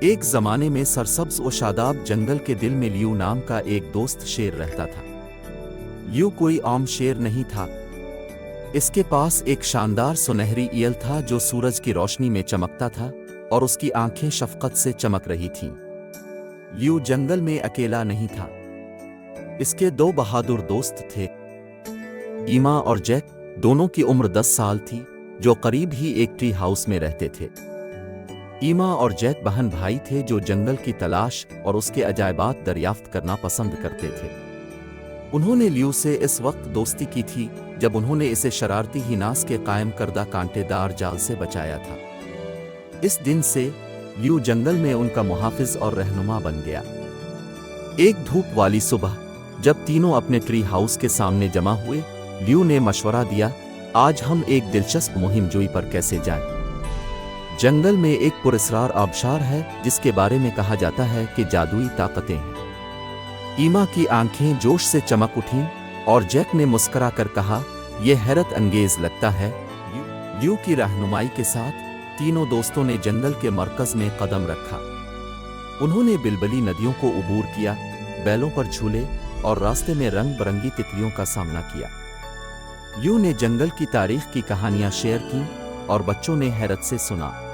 एक जमाने में सरसब्ज व शादाब जंगल के दिल में लियू नाम का एक दोस्त शेर रहता था। लियू कोई आम शेर नहीं था। इसके पास एक शानदार सुनहरी ईयल था जो सूरज की रोशनी में चमकता था और उसकी आंखें शफकत से चमक रही थीं। लियू जंगल में अकेला नहीं था। इसके दो बहादुर दोस्त थे, ईमा और जैक। दोनों की उम्र 10 साल थी, जो करीब ही एक ट्री हाउस में रहते थे। ईमा और जैक बहन भाई थे जो जंगल की तलाश और उसके अजायबात दरियाफ्त करना पसंद करते थे। उन्होंने लियू से इस वक्त दोस्ती की थी जब उन्होंने इसे शरारती हिनास के कायम करदा कांटेदार जाल से बचाया था। इस दिन से लियू जंगल में उनका मुहाफिज और रहनुमा बन गया। एक धूप वाली सुबह जब तीनों अपने ट्री हाउस के सामने जमा हुए, लियू ने मशवरा दिया, आज हम एक दिलचस्प मुहिम जोई पर कैसे जाएं? जंगल में एक पुरस्कार आबशार है जिसके बारे में कहा जाता है कि जादुई ताकतें हैं। ईमा की आंखें जोश से चमक उठीं और जैक ने मुस्करा कर कहा, यह हैरत अंगेज लगता है। लियू की रहनुमाई के साथ तीनों दोस्तों ने जंगल के मरकज में कदम रखा। उन्होंने बिलबली नदियों को उबूर किया, बैलों पर झूले और रास्ते में रंग बरंगी तितलियों का सामना किया। लियू ने जंगल की तारीख की कहानियां शेयर की और बच्चों ने हैरत से सुना।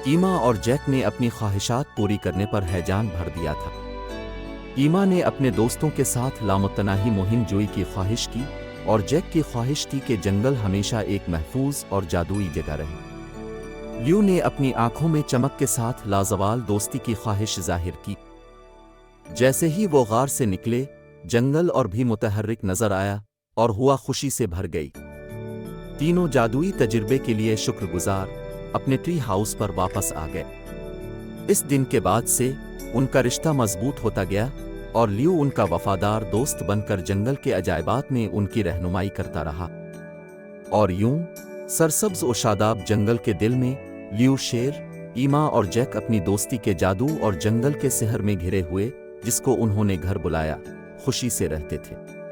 ईमा और जैक ने अपनी ख्वाहिशात पूरी करने पर हैजान भर दिया था। ईमा ने अपने दोस्तों के साथ लामुतनाही मुहिम जोई की ख्वाहिश की और जैक की ख्वाहिश थी कि जंगल हमेशा एक महफूज और जादुई जगह रहे। लियू ने अपनी आंखों में चमक के साथ लाजवाल दोस्ती की ख्वाहिश जाहिर की। जैसे ही वो गार से निकले, जंगल और भी मुतहर्रिक नजर आया और हुआ खुशी से भर गई। तीनों जादुई तजुर्बे के लिए शुक्रगुजार अपने ट्री हाउस पर वापस आ गए। इस दिन के बाद से उनका रिश्ता मजबूत होता गया और लियू उनका वफादार दोस्त बनकर जंगल के अजायबात में उनकी रहनुमाई करता रहा। और यूं सरसब्ज और शादाब जंगल के दिल में लियू शेर, ईमा और जैक अपनी दोस्ती के जादू और जंगल के सहर में घिरे हुए, जिसको उन्होंने घर बुलाया, खुशी से रहते थे।